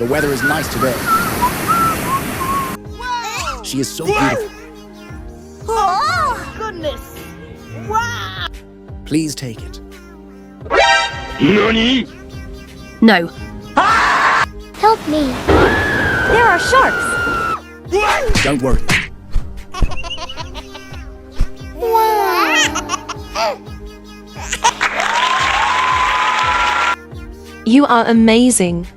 The weather is nice today. She is so beautiful. Oh, goodness. Wow. Please take it. NANI?! No. Help me. There are sharks. Don't worry. You are amazing.